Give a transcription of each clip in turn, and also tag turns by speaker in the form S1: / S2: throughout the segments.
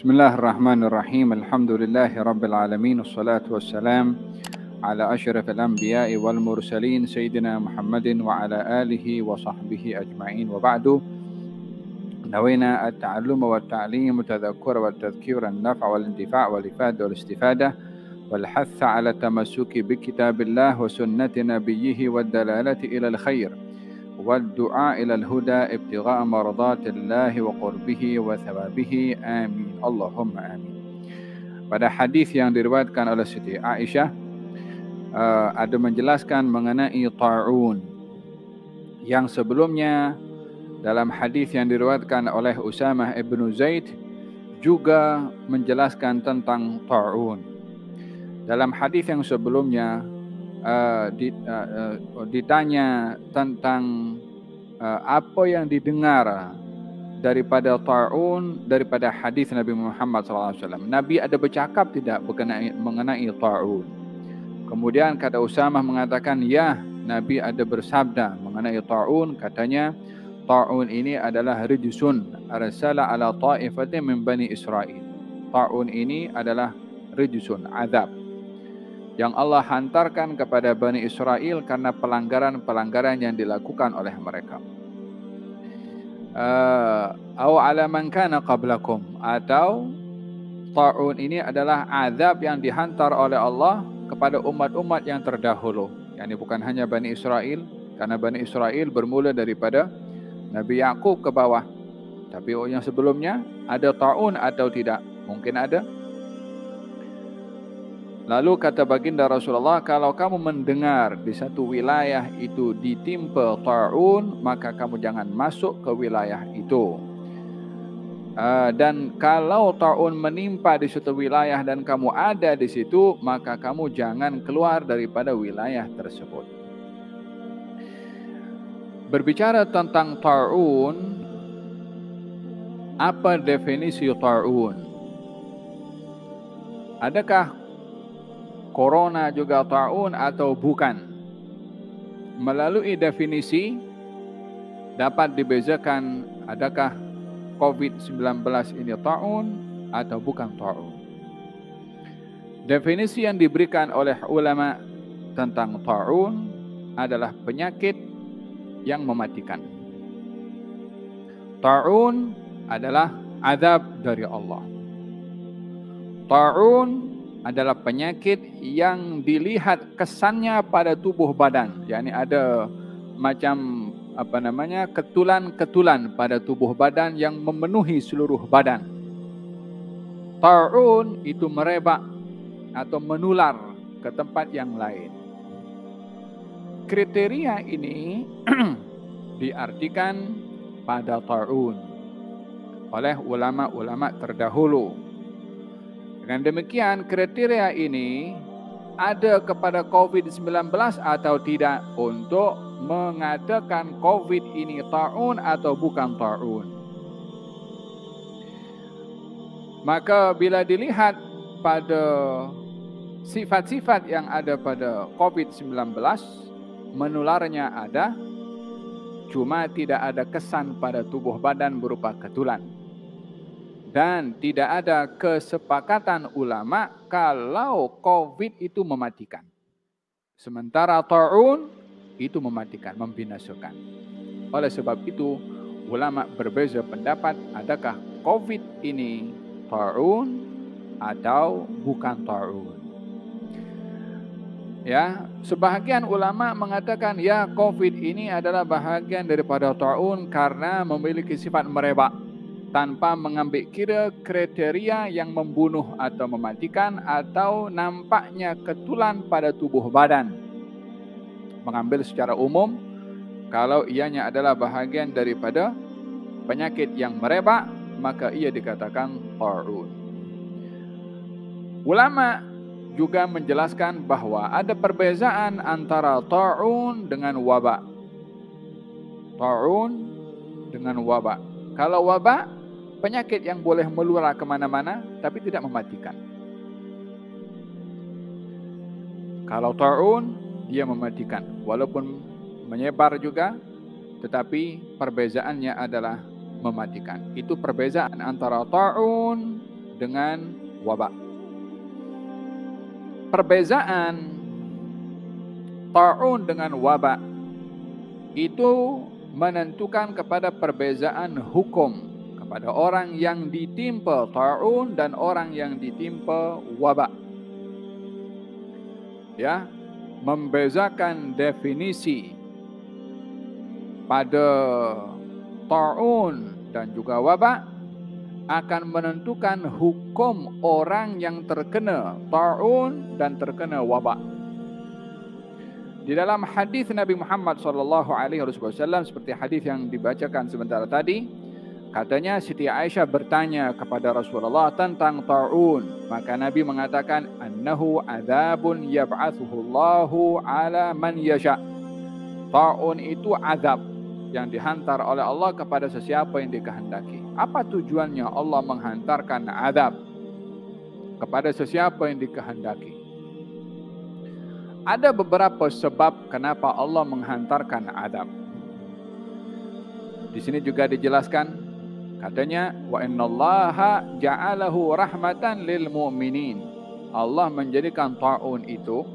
S1: Bismillahirrahmanirrahim. Alhamdulillahi rabbil alamin. Wassalatu wassalam ala asyrafil anbiya'i wal mursalin sayyidina Muhammadin wa ala alihi wa sahbihi ajma'in. Wa ba'du. نوينا التعلم والتعليم والتذكر والتذكير النفع والانتفاع والإفادة والاستفادة والحث على التمسك بكتاب الله وسنة نبيه والدلالة إلى الخير والدعاء إلى الهدى ابتغاء مرضات الله وقربه وثوابه آمين اللهم آمين. Pada hadis yang diriwayatkan oleh Siti Aisyah ada menjelaskan mengenai ta'un yang sebelumnya. Dalam hadis yang diriwayatkan oleh Usamah ibn Zaid juga menjelaskan tentang ta'un. Dalam hadis yang sebelumnya ditanya tentang apa yang didengar daripada ta'un daripada hadis Nabi Muhammad SAW. Nabi ada bercakap tidak mengenai ta'un? Kemudian kata Usamah mengatakan, ya, Nabi ada bersabda mengenai ta'un. Katanya, ta'un ini adalah rijsun arsala ala ta'ifatin min bani Israel. Ta'un ini adalah rijsun, azab yang Allah hantarkan kepada Bani Israel karena pelanggaran-pelanggaran yang dilakukan oleh mereka. Aw ala man kana qablakum, atau ta'un ini adalah azab yang dihantar oleh Allah kepada umat-umat yang terdahulu. Yani bukan hanya Bani Israel, karena Bani Israel bermula daripada Nabi Yaqub ke bawah. Tapi yang sebelumnya ada ta'un atau tidak? Mungkin ada. Lalu kata baginda Rasulullah, kalau kamu mendengar di satu wilayah itu ditimpa ta'un, maka kamu jangan masuk ke wilayah itu. Dan kalau ta'un menimpa di suatu wilayah dan kamu ada di situ, maka kamu jangan keluar daripada wilayah tersebut. Berbicara tentang ta'un, apa definisi ta'un? Adakah corona juga ta'un atau bukan? Melalui definisi dapat dibezakan adakah COVID-19 ini ta'un atau bukan ta'un. Definisi yang diberikan oleh ulama tentang ta'un adalah penyakit yang mematikan. Ta'un adalah azab dari Allah. Ta'un adalah penyakit yang dilihat kesannya pada tubuh badan. Yani ada macam ketulan-ketulan pada tubuh badan yang memenuhi seluruh badan. Ta'un itu merebak atau menular ke tempat yang lain. Kriteria ini diartikan pada ta'un oleh ulama-ulama terdahulu. Dengan demikian, kriteria ini ada kepada COVID-19 atau tidak untuk mengatakan COVID ini ta'un atau bukan ta'un. Maka bila dilihat pada sifat-sifat yang ada pada COVID-19, menularnya ada, cuma tidak ada kesan pada tubuh badan berupa ketulan. Dan tidak ada kesepakatan ulama kalau COVID itu mematikan. Sementara ta'un itu mematikan, membinasakan. Oleh sebab itu, ulama berbeza pendapat adakah COVID ini ta'un atau bukan ta'un. Ya, sebahagian ulama mengatakan ya, COVID ini adalah bahagian daripada ta'un karena memiliki sifat merebak tanpa mengambil kira kriteria yang membunuh atau mematikan atau nampaknya ketulan pada tubuh badan. Mengambil secara umum, kalau ianya adalah bahagian daripada penyakit yang merebak, maka ia dikatakan ta'un. Ulama juga menjelaskan bahwa ada perbezaan antara ta'un dengan wabak. Ta'un dengan wabak. Kalau wabak, penyakit yang boleh melular kemana-mana tapi tidak mematikan. Kalau ta'un, dia mematikan. Walaupun menyebar juga, tetapi perbezaannya adalah mematikan. Itu perbezaan antara ta'un dengan wabak. Perbezaan ta'un dengan wabak itu menentukan kepada perbezaan hukum kepada orang yang ditimpa ta'un dan orang yang ditimpa wabak. Ya, membezakan definisi pada ta'un dan juga wabak akan menentukan hukum orang yang terkena ta'un dan terkena wabak. Di dalam hadis Nabi Muhammad SAW seperti hadis yang dibacakan sebentar tadi, katanya Siti Aisyah bertanya kepada Rasulullah tentang ta'un, maka Nabi mengatakan annahu adzabun yab'atsuhu Allahu ala man yasha. Ta'un itu azab yang dihantar oleh Allah kepada sesiapa yang dikehendaki. Apa tujuannya Allah menghantarkan azab kepada sesiapa yang dikehendaki? Ada beberapa sebab kenapa Allah menghantarkan azab. Di sini juga dijelaskan, katanya wa innallaha ja'alahu rahmatan lil mu'minin. Allah menjadikan ta'un itu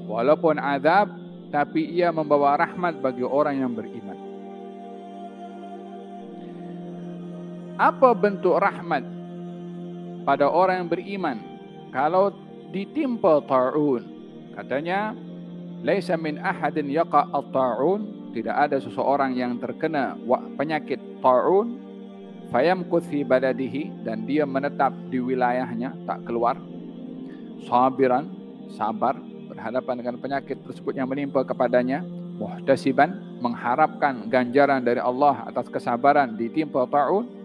S1: walaupun azab, tapi ia membawa rahmat bagi orang yang beriman. Apa bentuk rahmat pada orang yang beriman kalau ditimpa ta'un? Katanya, laisa min ahadin yaqa at-ta'un, tidak ada seseorang yang terkena penyakit ta'un fayamkuth fi baladihi, dan dia menetap di wilayahnya tak keluar, sabiran, sabar berhadapan dengan penyakit tersebut yang menimpa kepadanya, muhtasiban, mengharapkan ganjaran dari Allah atas kesabaran ditimpa ta'un,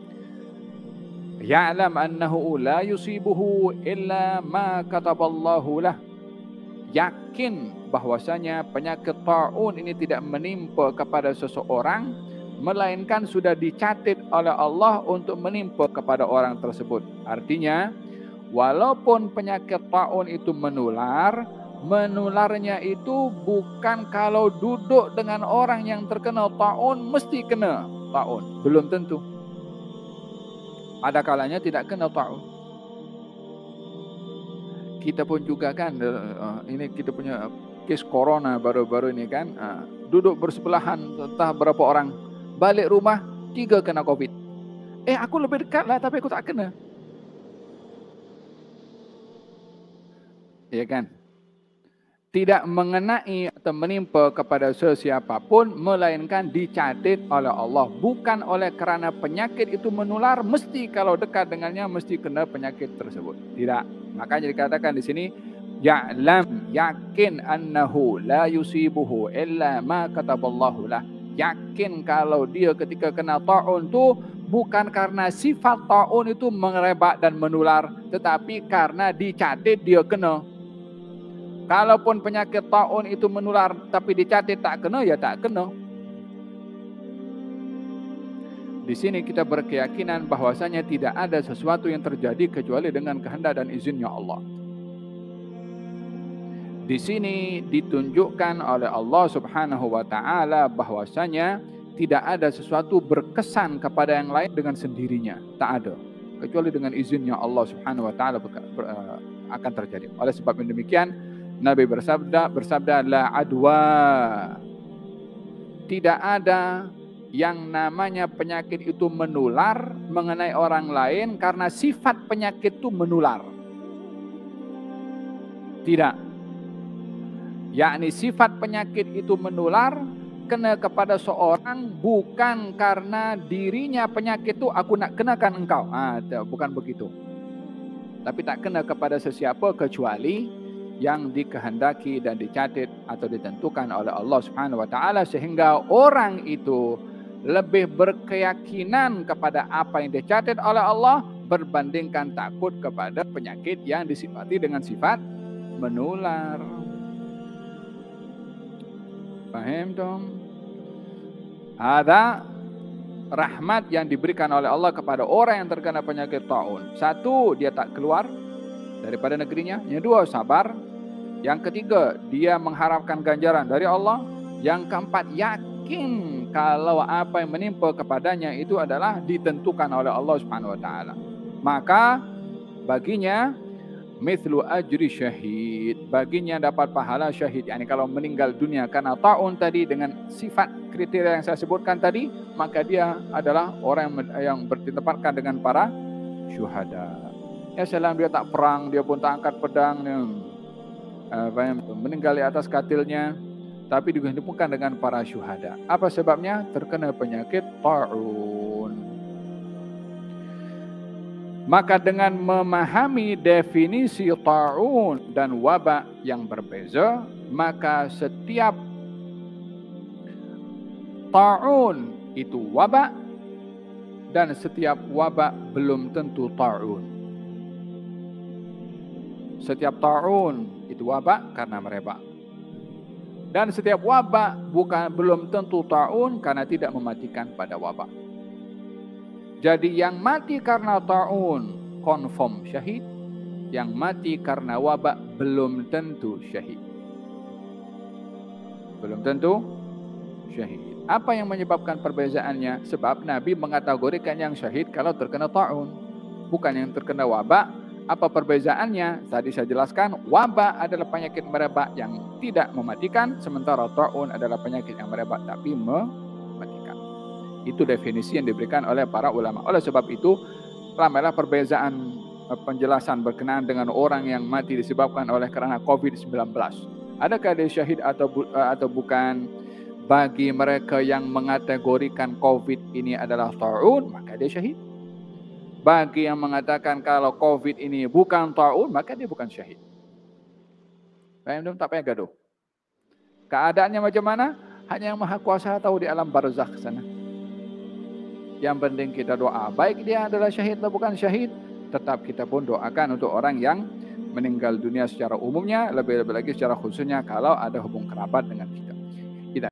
S1: ya'lam annahu la yusibuhu illa ma kataballahu lah, yakin bahwasanya penyakit ta'un ini tidak menimpa kepada seseorang melainkan sudah dicatat oleh Allah untuk menimpa kepada orang tersebut. Artinya, walaupun penyakit ta'un itu menularnya itu bukan kalau duduk dengan orang yang terkena ta'un mesti kena ta'un, belum tentu. Ada kalanya tidak kena ta'un. Kita pun juga kan, ini kita punya kes corona baru-baru ini kan, duduk bersebelahan entah berapa orang, balik rumah 3 kena COVID. Aku lebih dekat lah tapi aku tak kena. Ya kan? Tidak mengenai atau menimpa kepada sesiapapun melainkan dicatat oleh Allah, bukan oleh kerana penyakit itu menular mesti kalau dekat dengannya mesti kena penyakit tersebut. Tidak. Makanya dikatakan di sini ya'lam, yakin annahu la yusibuhu illa ma kataballahu lah. Yakin kalau dia ketika kena ta'un tu bukan karena sifat ta'un itu mengerebak dan menular, tetapi karena dicatat dia kena. Kalaupun penyakit ta'un itu menular tapi dicatat tak kena, ya tak kena. Di sini kita berkeyakinan bahwasanya tidak ada sesuatu yang terjadi kecuali dengan kehendak dan izinnya Allah. Di sini ditunjukkan oleh Allah Subhanahu wa taala bahwasanya tidak ada sesuatu berkesan kepada yang lain dengan sendirinya, tak ada, kecuali dengan izinnya Allah Subhanahu wa taala akan terjadi. Oleh sebab yang demikian, Nabi bersabda la adwa, tidak ada yang namanya penyakit itu menular mengenai orang lain karena sifat penyakit itu menular. Tidak. Yakni sifat penyakit itu menular kena kepada seorang bukan karena dirinya penyakit itu aku nak kenakan engkau. Bukan begitu. Tapi tak kena kepada sesiapa kecuali yang dikehendaki dan dicatat atau ditentukan oleh Allah Subhanahu wa taala, sehingga orang itu lebih berkeyakinan kepada apa yang dicatat oleh Allah berbandingkan takut kepada penyakit yang disifati dengan sifat menular. Paham dong? Ada rahmat yang diberikan oleh Allah kepada orang yang terkena penyakit ta'un. Satu, dia tak keluar daripada negerinya. Yang dua, sabar. Yang ketiga, dia mengharapkan ganjaran dari Allah. Yang keempat, yakin kalau apa yang menimpa kepadanya itu adalah ditentukan oleh Allah Subhanahu wa taala. Maka baginya mithlu ajri syahid, baginya dapat pahala syahid. Yani kalau meninggal dunia karena ta'un tadi dengan sifat kriteria yang saya sebutkan tadi, maka dia adalah orang yang ditempatkan dengan para syuhada. Ya selama dia tak perang, dia pun tak angkat pedang, meninggal di atas katilnya, tapi dihubungkan dengan para syuhada. Apa sebabnya? Terkena penyakit ta'un. Maka dengan memahami definisi ta'un dan wabak yang berbeza, maka setiap ta'un itu wabak dan setiap wabak belum tentu ta'un. Setiap ta'un itu wabak karena merebak. Dan setiap wabak belum tentu ta'un karena tidak mematikan pada wabak. Jadi yang mati karena ta'un confirm syahid, yang mati karena wabak belum tentu syahid. Belum tentu syahid. Apa yang menyebabkan perbezaannya? Sebab Nabi mengategorikan yang syahid kalau terkena ta'un, bukan yang terkena wabak. Apa perbezaannya? Tadi saya jelaskan, wabak adalah penyakit merebak yang tidak mematikan, sementara ta'un adalah penyakit yang merebak tapi mematikan. Itu definisi yang diberikan oleh para ulama. Oleh sebab itu, ramailah perbezaan penjelasan berkenaan dengan orang yang mati disebabkan oleh karena COVID-19. Adakah dia syahid atau bukan? Bagi mereka yang mengategorikan COVID ini adalah ta'un, maka dia syahid. Bagi yang mengatakan kalau COVID ini bukan ta'un, maka dia bukan syahid. Tak payah gaduh. Keadaannya macam mana? Hanya yang Maha Kuasa tahu di alam barzakh sana. Yang penting kita doa, baik dia adalah syahid atau bukan syahid, tetap kita pun doakan untuk orang yang meninggal dunia secara umumnya, lebih-lebih lagi secara khususnya kalau ada hubung kerabat dengan kita.